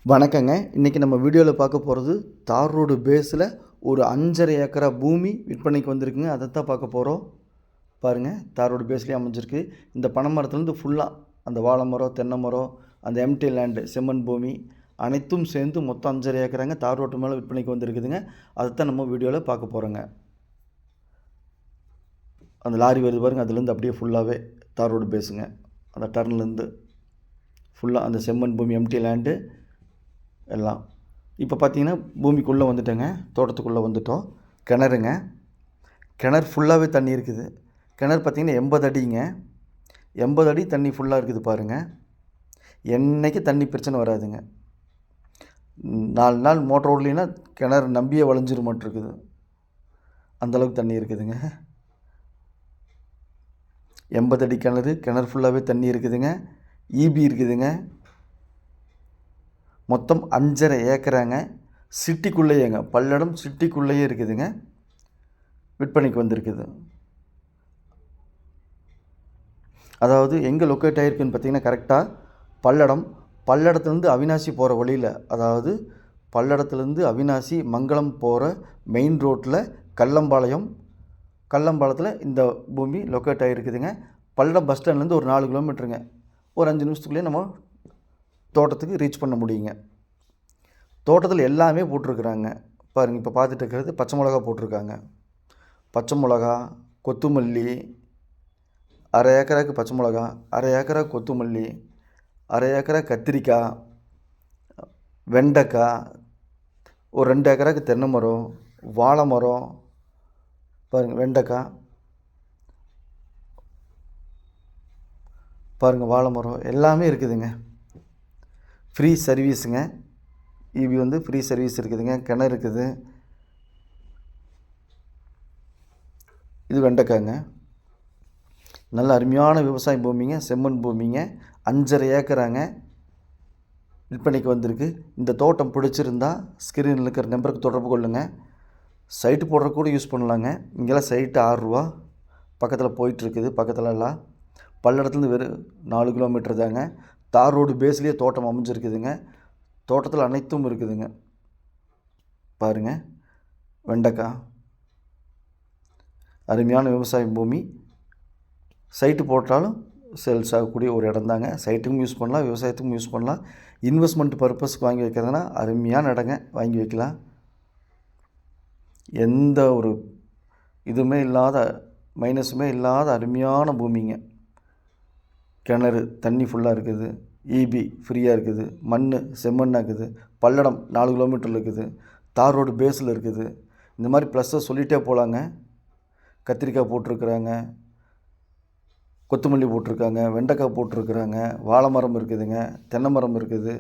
வணக்கங்க. இன்றைக்கி நம்ம வீடியோவில் பார்க்க போகிறது தார் ரோடு பேஸில் ஒரு 5.5 ஏக்கரா பூமி விற்பனைக்கு வந்திருக்குங்க. அதை தான் பார்க்க போகிறோம். பாருங்கள், தார் ரோடு பேஸ்லேயே அமைஞ்சிருக்கு. இந்த பனை மரத்துலேருந்து ஃபுல்லாக அந்த வாழை மரம், தென்னை மரம், அந்த எம்டி லேண்டு, செம்மண் பூமி அனைத்தும் சேர்ந்து மொத்தம் 5.5 ஏக்கராங்க தார் ரோட்டு மேலே விற்பனைக்கு வந்திருக்குதுங்க. அதை தான் நம்ம வீடியோவில் பார்க்க போகிறோங்க. அந்த லாரி வருது பாருங்கள், அதுலேருந்து அப்படியே ஃபுல்லாகவே தார் ரோடு பேஸுங்க. அந்த டர்ன்லேருந்து ஃபுல்லாக அந்த செம்மண் பூமி, எம்டி லேண்டு எல்லாம். இப்போ பார்த்தீங்கன்னா பூமிக்குள்ளே வந்துட்டேங்க, தோட்டத்துக்குள்ளே வந்துட்டோம். கிணறுங்க, கிணறு ஃபுல்லாகவே தண்ணி இருக்குது. கிணறு பார்த்திங்கன்னா 80 அடிங்க, 80 அடி தண்ணி ஃபுல்லாக இருக்குது பாருங்கள். என்றைக்கு தண்ணி பிரச்சனை வராதுங்க. 4 நாள் மோட்டர் ஓடலைன்னா கிணறு நம்பியே வளைஞ்சிருமாட்டிருக்குது, அந்தளவுக்கு தண்ணி இருக்குதுங்க. 80 அடி கிணறு, கிணறு ஃபுல்லாகவே தண்ணி இருக்குதுங்க. ஈபி இருக்குதுங்க. மொத்தம் 5.5 ஏக்கராங்க. சிட்டிக்குள்ளேயேங்க, பல்லடம் சிட்டிக்குள்ளேயே இருக்குதுங்க. விற்பனைக்கு வந்திருக்குது. அதாவது எங்கே லொக்கேட் ஆகிருக்குன்னு பார்த்தீங்கன்னா கரெக்டாக பல்லடத்துலேருந்து அவினாசி போகிற வழியில், அதாவது பல்லடத்துலேருந்து அவினாசி மங்களம் போகிற மெயின் ரோட்டில் கல்லம்பாளையத்தில் இந்த பூமி லொக்கேட் ஆகிருக்குதுங்க. பல்லடம் பஸ் ஸ்டாண்ட்லேருந்து ஒரு 4 கிலோமீட்டருங்க. ஒரு 5 நிமிஷத்துக்குள்ளேயே நம்ம தோட்டத்துக்கு ரீச் பண்ண முடியுங்க. தோட்டத்தில் எல்லாமே போட்டிருக்குறாங்க பாருங்கள். இப்போ பார்த்துட்டு இருக்கிறது பச்சை மிளகா போட்டிருக்காங்க. பச்சை மிளகா, கொத்துமல்லி, 1/2 ஏக்கராக்கு பச்சை மிளகா, 1/2 ஏக்கரா கொத்துமல்லி, 1/2 ஏக்கரா கத்திரிக்காய், வெண்டைக்காய், ஒரு 2 ஏக்கராக்கு தென்னை மரம், வாழை மரம் பாருங்கள். வெண்டைக்காய் பாருங்கள், வாழை மரம் எல்லாமே இருக்குதுங்க. ஃப்ரீ சர்வீஸுங்க. ஈபி வந்து ஃப்ரீ சர்வீஸ் இருக்குதுங்க. கிணறு இருக்குது. இது வெண்டைக்காய்ங்க. நல்ல அருமையான விவசாய பூமிங்க, செம்மண் பூமிங்க. 5.5 ஏக்கராங்க விற்பனைக்கு வந்திருக்கு. இந்த தோட்டம் பிடிச்சிருந்தா ஸ்க்ரீனில் இருக்கிற நம்பருக்கு தொடர்பு கொள்ளுங்கள். சைட்டு போடுற கூட யூஸ் பண்ணலாங்க. இங்கெல்லாம் சைட்டு 6 ரூபா பக்கத்தில் போயிட்டுருக்குது. பக்கத்துலலாம் பல்லடத்துலேருந்து வெறும் 4 கிலோமீட்டர் தாங்க. தார் ரோடு பேஸ்லேயே தோட்டம் அமைஞ்சிருக்குதுங்க. தோட்டத்தில் அனைத்தும் இருக்குதுங்க. பாருங்கள், வெண்டைக்காய் அருமையான விவசாய பூமி. சைட்டு போட்டாலும் சேல்ஸ் ஆகக்கூடிய ஒரு இடம் தாங்க. சைட்டுக்கும் யூஸ் பண்ணலாம், விவசாயத்துக்கும் யூஸ் பண்ணலாம். இன்வெஸ்ட்மெண்ட் பர்பஸ்க்கு வாங்கி வைக்கிறதுனா அருமையான இடங்க, வாங்கி வைக்கலாம். எந்த ஒரு இதுவுமே இல்லாத, மைனஸுமே இல்லாத அருமையான பூமிங்க. கிணறு தண்ணி ஃபுல்லாக இருக்குது. ஈபி ஃப்ரீயாக இருக்குது. மண் செம்மண்ணாக இருக்குது. பல்லடம் 4 கிலோமீட்டரில் இருக்குது. தார் ரோடு பேஸில் இருக்குது. இந்த மாதிரி ப்ளஸ்ஸை சொல்லிகிட்டே போகலாங்க. கத்திரிக்காய் போட்டிருக்குறாங்க, கொத்தமல்லி போட்டிருக்காங்க, வெண்டைக்காய் போட்டிருக்குறாங்க, வாழை மரம் இருக்குதுங்க, தென்னை மரம் இருக்குது.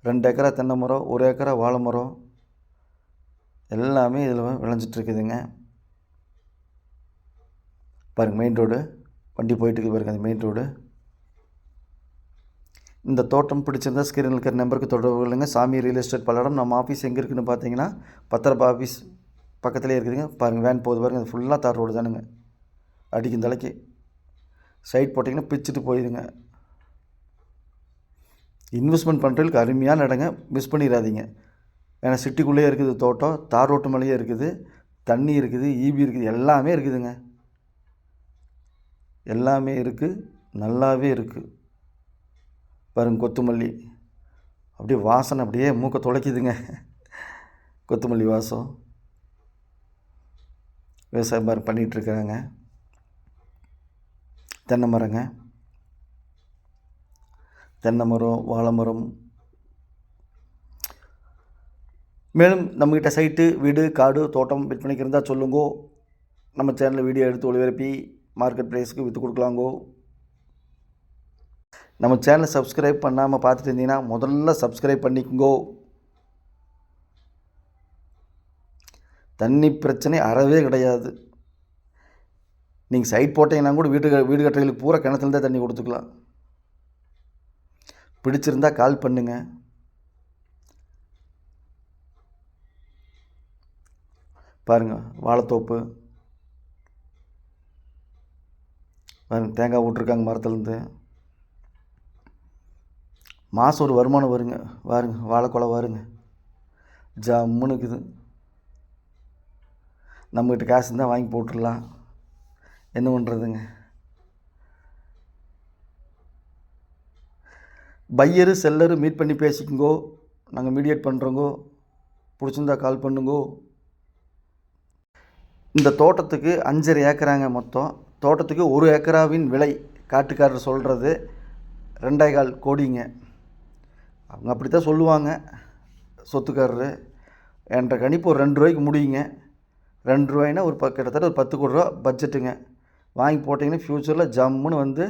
2 ஏக்கரா தென்னை மரம், 1 ஏக்கரா வாழை மரம் எல்லாமே இதில் விளைஞ்சிட்ருக்குதுங்க. பாருங்கள், மெயின் ரோடு வண்டி போயிட்டுருக்கு பாருங்கள். அது மெயின் ரோடு. இந்த தோட்டம் பிடிச்சிருந்தா ஸ்க்ரீனில் இருக்கிற நம்பருக்கு தொடர்பு கொள்ளுங்கள். சாமி ரியல் எஸ்டேட் பல்லடம். நம்ம ஆஃபீஸ் எங்கே இருக்குதுன்னு பார்த்தீங்கன்னா பத்திரப்பா ஆஃபீஸ் பக்கத்துலேயே இருக்குதுங்க. பாருங்கள், வேன் போகுது பாருங்கள். அது ஃபுல்லாக தார் ரோடு தானுங்க. அடிக்கும் தலைக்கு சைட் போட்டிங்கன்னா பிச்சுட்டு போயிடுங்க. இன்வெஸ்ட்மெண்ட் பண்ணுறதுக்கு அருமையான இடங்க, மிஸ் பண்ணிடாதீங்க. ஏன்னா சிட்டிக்குள்ளேயே இருக்குது தோட்டம், தார் ரோட்டு மேலேயே இருக்குது, தண்ணி இருக்குது, ஈபி இருக்குது, எல்லாமே இருக்குதுங்க. எல்லாமே இருக்குது, நல்லாவே இருக்குது. பாருங்கள், கொத்தமல்லி அப்படியே வாசனை அப்படியே மூக்கை துளைக்குதுங்க. கொத்தமல்லி வாசம். விவசாயம் பாரு பண்ணிகிட்ருக்காங்க. தென்னை மரங்க, தென்னை மரம், வாழை மரம். மேலும் நம்மக்கிட்ட சைட்டு, வீடு, காடு, தோட்டம் விற்பனைக்கு இருந்தால் சொல்லுங்கோ. நம்ம சேனலில் வீடியோ எடுத்து ஒளிபரப்பி மார்க்கெட் ப்ரைஸுக்கு விற்று கொடுக்கலாங்கோ. நம்ம சேனலை சப்ஸ்கிரைப் பண்ணாமல் பார்த்துட்டு இருந்தீங்கன்னா முதல்ல சப்ஸ்கிரைப் பண்ணிக்கோங்கோ. தண்ணி பிரச்சனை அறவே கிடையாது. நீங்கள் சைட் போட்டிங்கன்னா கூட வீடு கட்டுறதுக்கு பூரா கிணத்துலேருந்தே தண்ணி கொடுத்துக்கலாம். பிடிச்சிருந்தா கால் பண்ணுங்கள். பாருங்கள், வாழைத்தோப்பு பாருங்கள். தேங்காய் விட்ருக்காங்க மரத்துலேருந்து. மாதம் ஒரு வருமானம் வருங்க. வாருங்க, வாழைக்குலை வாருங்க, ஜம்முன்னு இருக்குது. நம்மக்கிட்ட காசு இருந்தால் வாங்கி போட்டுடலாம். என்ன பண்ணுறதுங்க? பையரு செல்லரு மீட் பண்ணி பேசிக்குங்கோ. நாங்கள் மீடியேட் பண்ணுறோங்கோ. பிடிச்சிருந்தா கால் பண்ணுங்கோ. இந்த தோட்டத்துக்கு 5.5 ஏக்கராங்க மொத்தம். தோட்டத்துக்கு 1 ஏக்கராவின் விலை காட்டுக்காரர் சொல்கிறது 2.25 கோடிங்க. அவங்க அப்படி தான் சொல்லுவாங்க சொத்துக்காரரு. என்ற கணிப்பு ஒரு 2 ரூபாய்க்கு முடியுங்க. 2 ரூபாய்னா ஒரு கிட்டத்தட்ட ஒரு 10 கோடி ரூபா பட்ஜெட்டுங்க. வாங்கி போட்டிங்கன்னா ஃப்யூச்சரில் ஜம்முன்னு வந்து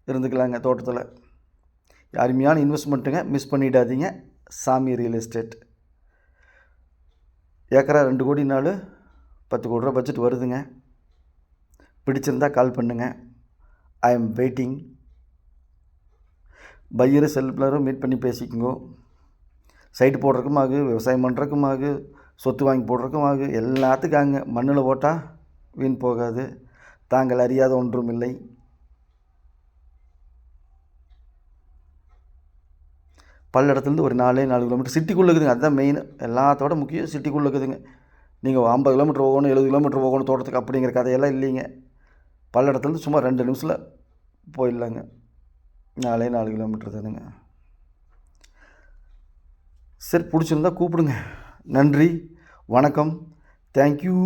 இருந்துக்கலாங்க தோட்டத்தில். அருமையான இன்வெஸ்ட்மெண்ட்டுங்க, மிஸ் பண்ணிடாதீங்க. சாமி ரியல் எஸ்டேட். ஏக்கரா 2 கோடினாலும் 10 கோடி ரூபா பட்ஜெட் வருதுங்க. பிடிச்சிருந்தால் கால் பண்ணுங்கள். I am waiting. பையரு செல்லரும் மீட் பண்ணி பேசிக்குங்கோ. சைட்டு போடுறதுக்கும் ஆகு, விவசாயம் பண்ணுறதுக்கும் ஆகு, சொத்து வாங்கி போடுறதுக்கும் ஆகு, எல்லாத்துக்காங்க. மண்ணில் போட்டால் வீண் போகாது. தாங்கள் அறியாத ஒன்றும் இல்லை. பல்லடத்துலேருந்து ஒரு 4 கிலோமீட்டர் சிட்டிக்குள்ளே இருக்குதுங்க. அதுதான் மெயின். எல்லாத்தோட முக்கியம் சிட்டிக்குள்ளே இருக்குதுங்க. நீங்கள் 50 கிலோமீட்டர் போகணும், 70 கிலோமீட்டர் போகணும் தோட்டத்துக்கு அப்படிங்கிற கதையெல்லாம் இல்லைங்க. பல்லடத்துலேருந்து சும்மா 2 நிமிஷத்தில் போயிடலாங்க. 4 கிலோமீட்டர் தானுங்க. சரி, பிடிச்சிருந்தா கூப்பிடுங்க. நன்றி, வணக்கம், தேங்க்யூ.